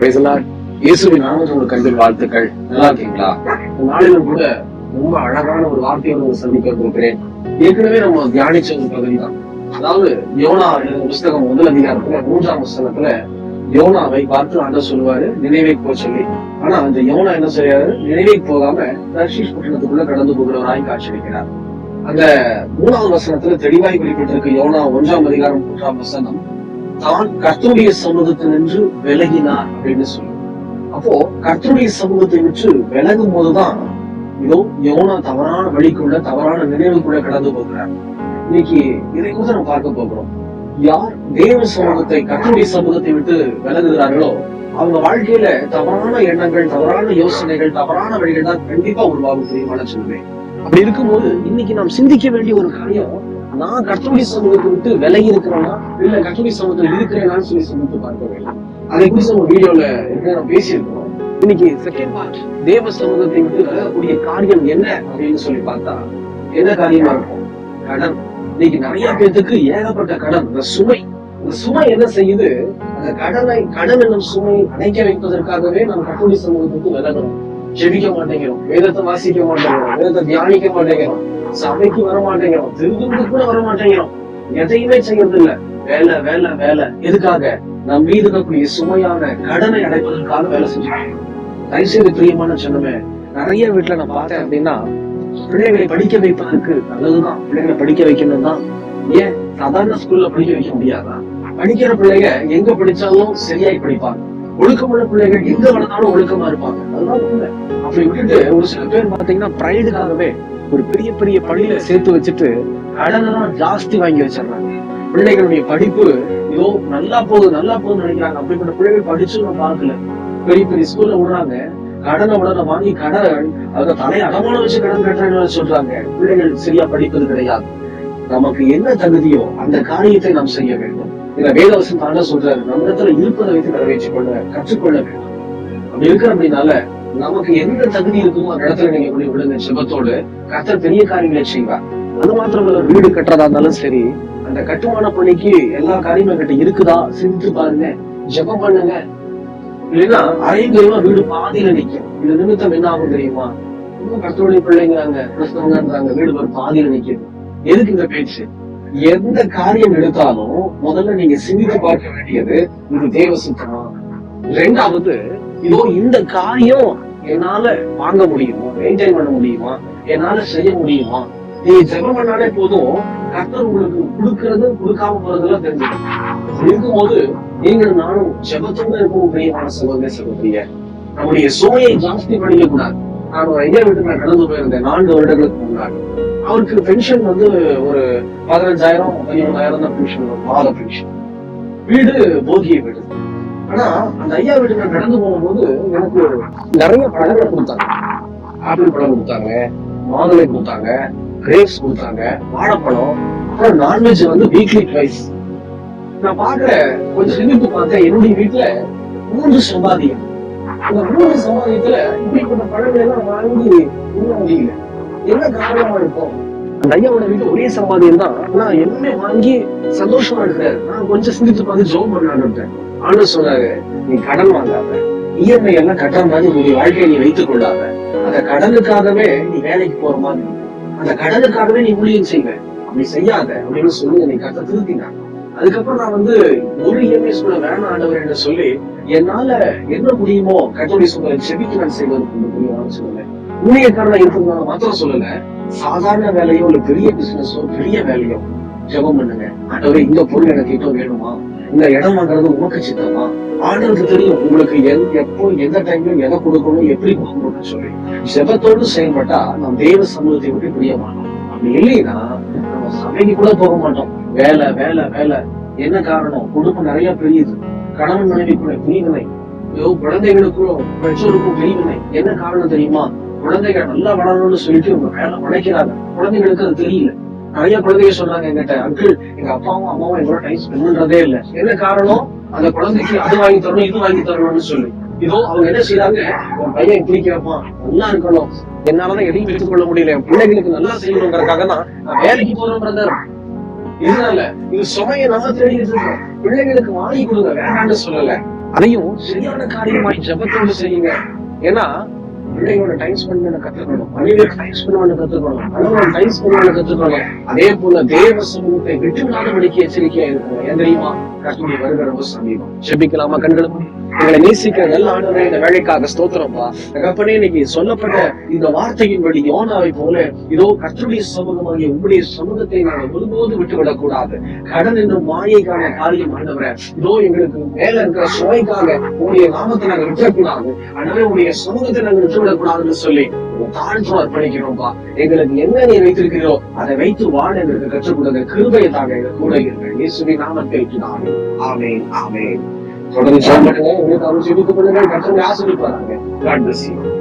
இயேசுவின் நாமத்தோட கண்கள் வாழ்த்துக்கள். நல்லா இருக்கீங்களா? நாளிலும் கூட ரொம்ப அழகான ஒரு வார்த்தையோடு சந்திக்க இருக்கிறேன். ஏற்கனவே நம்ம தியானிச்ச ஒரு பகுதி தான். அதாவது யோனா புஸ்தகம் 1 அதிகாரத்துல 3ஆம் வசனத்துல யோனாவை பார்த்து ஆண்டவர் சொல்லுவாரு நினைவேக்கு போக சொல்லி. ஆனா அந்த யோனா என்ன செய்யாரு? நினைவேக்கு போகாம தர்ஷீஷ் பட்டணத்துக்குள்ள கடந்து போகிறவராய் காட்சியளிக்கிறார். அந்த 3ஆவது வசனத்துல தெளிவாய் குறிப்பிட்டிருக்கு. யோனா 1ஆம் அதிகாரம் 3ஆம் வசனம் தான் கர்த்தருடைய சமூகத்தில் நின்று விலகினார் அப்படின்னு சொல்லு. அப்போ கர்த்தருடைய சமூகத்தை விட்டு விலகும் போதுதான் இதோ யோனா தவறான வழிக்குள்ள தவறான நினைவுக்குள்ள கடந்து போகிறார். இன்னைக்கு இதை கூட நம்ம பார்க்க போகிறோம். யார் தேவ சமூகத்தை கர்த்தருடைய சமூகத்தை விட்டு விலகுகிறார்களோ அவங்க வாழ்க்கையில தவறான எண்ணங்கள், தவறான யோசனைகள், தவறான வழிகள் தான் கண்டிப்பா உருவாகும். தெரியுமான சொல்லுவேன். அப்படி இருக்கும்போது இன்னைக்கு நாம் சிந்திக்க வேண்டிய ஒரு காரியம், நான் கர்த்தருடைய சமூகத்தை விட்டு விலகி இருக்கிறேன்னா இல்ல கர்த்தருடைய சமூகத்தில் இருக்கிறேனான்னு சொல்லி சிந்தித்து பார்க்க வேண்டும். அதை குறித்து நம்ம வீடியோல நம்ம பேசியிருக்கிறோம். இன்னைக்கு செகண்ட் பார்ட், தேவ சமூகத்தை விட்டு விலகக்கூடிய காரியம் என்ன அப்படின்னு சொல்லி பார்த்தா என்ன காரியமா இருக்கும்? கடன். இன்னைக்கு நிறைய பேருக்கு ஏகப்பட்ட கடன். இந்த சுமை என்ன செய்யுது? அந்த கடன் என்னும் சுமை அணைக்க வைப்பதற்காகவே நம்ம கர்த்தருடைய சமூகத்துக்கு விலகணும். ஜெபிக்க மாட்டேங்கிறோம், வேதத்தை வாசிக்க மாட்டேங்கிறோம், வேதத்தை தியானிக்க மாட்டேங்கிறோம், சபைக்கு வர மாட்டேங்கிறோம், திருவிழாவுக்கு கூட வர மாட்டேங்கிறோம், எதையுமே செய்யறது இல்ல. வேலை வேலை வேலை. எதுக்காக? நம் மீது இருக்கக்கூடிய சுமையான கடனை அடைப்பதற்காக வேலை செஞ்சுக்கணும். தயவுசெய்து பிரியமான சொன்னமே, நிறைய வீட்டுல நான் பார்த்தேன் அப்படின்னா பிள்ளைகளை படிக்க வைப்பதற்கு நல்லதுதான், பிள்ளைகளை படிக்க வைக்கணும் தான். ஏன் சாதாரண ஸ்கூல்ல படிக்க வைக்க முடியாதா? படிக்கிற பிள்ளைங்க எங்க படிச்சாலும் சரியாய் படிப்பாங்க. ஒழுக்கமுள்ள பிள்ளைகள் எங்க வளர்ந்தாலும் ஒழுக்கமா இருப்பாங்க. அதுதான் உண்மை. அப்படி விட்டுட்டு ஒரு சில பேர் பாத்தீங்கன்னா பிரைடுக்காகவே ஒரு பெரிய பெரிய பள்ளியில சேர்த்து வச்சுட்டு கடனெல்லாம் ஜாஸ்தி வாங்கி வச்சிடறாங்க. பிள்ளைகளுடைய படிப்பு இதோ நல்லா போகுதுன்னு நினைக்கிறாங்க. அப்படிப்பட்ட பிள்ளைகள் படிச்சு நம்ம பார்க்கல. பெரிய பெரிய ஸ்கூல்ல விடுறாங்க, கடனை வாங்கி கடன் அதை தலையை அடமான வச்சு கடன் கட்டுறாங்கன்னு சொல்றாங்க. பிள்ளைகள் சரியா படிப்பது கிடையாது. நமக்கு என்ன தகுதியோ அந்த காரியத்தை நாம் செய்ய வேண்டும். இந்த வேதவசம் தாண்ட சொல்றாரு, நம்ம இடத்துல இருப்பதை வைத்து நிறைவேற்றிக் கொள்ள கற்றுக்கொள்ள வேண்டும். அப்படி இருக்கிற அப்படின்னால நமக்கு எந்த தகுதி இருக்குமோ அந்த இடத்துல நீங்க கொண்டு விடுங்க. செபத்தோடு கர்த்தர் பெரிய காரியங்களை செய்வார். அது மாத்திரமல்ல, வீடு கட்டுறதா இருந்தாலும் சரி, அந்த கட்டுமான பணிக்கு எல்லா காரியமும் கிட்ட இருக்குதா சிந்தித்து பாருங்க, ஜெபம் பண்ணுங்க. இல்லைன்னா அரைங்குறையுமா வீடு பாதியில நிக்கும். இது நிமித்தம் என்ன ஆகும் தெரியுமா? இன்னும் கர்த்தருடைய பிள்ளைங்கிறாங்க, கிறிஸ்தவங்கிறாங்க, வீடு ஒரு பாதியில நிக்குது. எதுக்கு இந்த பேச்சு? எந்த காரியம் எடுத்தாலும் முதல்ல நீங்க சிந்தித்து பார்க்க வேண்டியது, இது தேவ சித்தமா? ரெண்டாவது, இதோ இந்த காரியம் என்னால வாங்க முடியுமா, மெயின்டைன் பண்ண முடியுமா, என்னால செய்ய முடியுமா? நீங்க ஜெபம் பண்ணாலே போதும், கர்த்தர் உங்களுக்கு கொடுக்கறது கொடுக்காம போறதெல்லாம் தெரிஞ்சுக்கணும். இருக்கும்போது நீங்களும் நானும் ஜெபத்தோட இருக்கும். பிரியமான சகோதர சகோதரிய, நம்முடைய சுமையை ஜாஸ்தி பண்ணிக்க கூடாது. நான் ஒரு ஐயா வீட்டுக்கு நான் கடந்து போயிருந்தேன் 4 வருடங்களுக்கு முன்னாடி. அவருக்கு பென்ஷன் ஒரு 15,000 13,000 தான் பென்ஷன், மாத பென்ஷன். வீடு போகிய வீடு. ஆனா அந்த ஐயா வீட்டுக்கு நான் கடந்து போகும்போது எனக்கு நிறைய பழங்களை கொடுத்தாங்க. ஆப்பிள் பழம் கொடுத்தாங்க, மாதுளை கொடுத்தாங்க, கிரேப்ஸ் கொடுத்தாங்க, வாழைப்பழம், அப்புறம் நான்வெஜ் வீக்லி ட்வைஸ். நான் பாக்குறேன், கொஞ்சம் சிந்தித்து பார்த்தேன். என்னுடைய வீட்டுல 3 சம்பாதியம். அந்த 3 சம்பாதியத்துல இப்படிப்பட்ட பழங்களை எல்லாம் வாங்கி உண்ண முடியல. என்ன காரணமா இருக்கும்? அந்த ஐயாவோட வீட்டு ஒரே சம்பாதியம் தான், ஆனா எல்லாமே வாங்கி சந்தோஷமா இருக்கிறாரு. நான் கொஞ்சம் சிந்தித்து பார்த்து ஜோம் பண்ணலான்னு ஆண்டு சொன்னாரு, நீ கடன் வாங்காத, இஎம்ஐ எல்லாம் கட்டுற மாதிரி உன்னுடைய வாழ்க்கையை நீ வைத்துக் கொள்ளாத. அந்த கடனுக்காகவே நீ வேலைக்கு போற மாதிரி, அந்த கடனுக்காகவே நீ ஊழியம் செய்வேன், அப்படி செய்யாத அப்படின்னு சொல்லி என்னை கட்ட திருத்தினாங்க. அதுக்கப்புறம் நான் ஒரு இஎம்ஐ சொல்ல வேணாம் ஆண்டவர் என்று சொல்லி என்னால என்ன முடியுமோ கர்த்தருடைய சமூகத்தை செபித்து நான் செய்வதற்கு சொல்லுவேன். ஊழியக்காரனா இருக்கிறதுனால மாத்திரம் சொல்லல, சாதாரண வேலையோ இல்ல பெரிய பிசினஸோ பெரிய வேலையோ ஜெபம் பண்ணுங்க. ஆண்டவரே, இந்த பொருள் எனக்கு இப்போ வேணுமா, இந்த இடம் வாங்குறது உமக்கு சித்தமா? ஆண்டவருக்கு தெரியும் உங்களுக்கு எப்போ எந்த டைம்ல எதை கொடுக்கணும், எப்படி கொடுக்கணும்னு சொல்லி ஜெபத்தோடு செயல்பட்டா நாம் தேவ சமூகத்தை விட்டு பிரியமானோம். அப்படி இல்லைன்னா நம்ம சபைக்கு கூட போக மாட்டோம். வேலை வேலை வேலை. என்ன காரணம்? குடும்பம் நிறைய பெரியது, கணவன் மனைவிக்குள்ள பிரிவினை, குழந்தைகளுக்கும் பெற்றோருக்கும் பிரிவினை. என்ன காரணம் தெரியுமா? குழந்தைகள் நல்லா வளரணும்னு சொல்லிட்டு உங்க வேலை உழைக்கிறாங்க. குழந்தைகளுக்கு அது தெரியல. நிறைய குழந்தைங்க சொல்றாங்க என்கிட்ட, அங்கிள் எங்க அப்பாவும் அம்மாவும் எங்களோட டைம் ஸ்பெண்ட் பண்றதே இல்ல. என்ன காரணம்? அந்த குழந்தைக்கு அது வாங்கி தரணும், இது வாங்கி தரணும்னு சொல்லி. இதோ அவங்க என்ன செய்யறாங்க, என் பையன் இப்படி கேட்பான், நல்லா இருக்கணும், என்னாலதான் எதையும் பெற்றுக் கொள்ள முடியல, என் பிள்ளைகளுக்கு நல்லா செய்யணுங்கிறதுக்காக தான் நான் வேலைக்கு போறேன் பிரதர். இதனால இது சுமையை நம்ம தேடிட்டு இருக்கோம். பிள்ளைகளுக்கு வாங்கி கொடுங்க, வேண்டான்னு சொல்லல. அதையும் சரியான காரியமாய் ஜெபத்தோடு செய்யுங்க. ஏன்னா பிள்ளைங்களோட டைம் ஸ்பெண்ட் பண்ண கத்துக்கணும், மனைவியோட டைம் ஸ்பெண்ட் பண்ண கத்துக்கணும், கணவனோட டைம் ஸ்பெண்ட் பண்ண கத்துக்கணும். அதே போல தேவ சமூகத்தை விட்டுவிடாதபடிக்கு எச்சரிக்கையா இருக்கணும். ஏன் தெரியுமா? கர்த்தருடைய வருகை ரொம்ப சமீபம். ஜெபிக்கலாமா? கண்களும் எங்களை நேசிக்கிற நல்ல ஆண்டவரே, இந்த வேலைக்காக ஸ்தோத்திரம்ப்பா. தகப்பனே, இன்னைக்கு சொல்லப்பட்ட இந்த வார்த்தையின்படி யோனாவை போல இதோ கர்த்தருடைய சமூகமாகிய உங்களுடைய சமூகத்தை நாங்கள் ஒருபோது விட்டுவிடக் கூடாது. கடன் என்னும் மாயைக்கான காரியம் ஆண்டவரே, இதோ எங்களுக்கு மேல இருக்கிற சுவைக்காக உங்களுடைய நாமத்தை நாங்கள் விட்டுறக்கூடாது. அதனால உங்களுடைய சமூகத்தை நாங்கள் விட்டுவிடக் கூடாதுன்னு சொல்லி தாழ்த்து அர்ப்பணிக்கிறோம்ப்பா. எங்களுக்கு என்ன நீ வைத்திருக்கிறோ அதை வைத்து வாழ எங்களுக்கு கற்றுக் கொடுங்க. கிருபையை தாங்க எங்க கூட இருங்க. இயேசுவின் நாமத்தில் ஆமென், ஆமென். தொடர்ந்து ஜெபம் பண்ணுங்க. உங்களுக்கு அவர் ஜெபித்துக் கொள்ளுங்கள். கர்த்தர் ஆசீர்வதிப்பாராங்க. God bless you.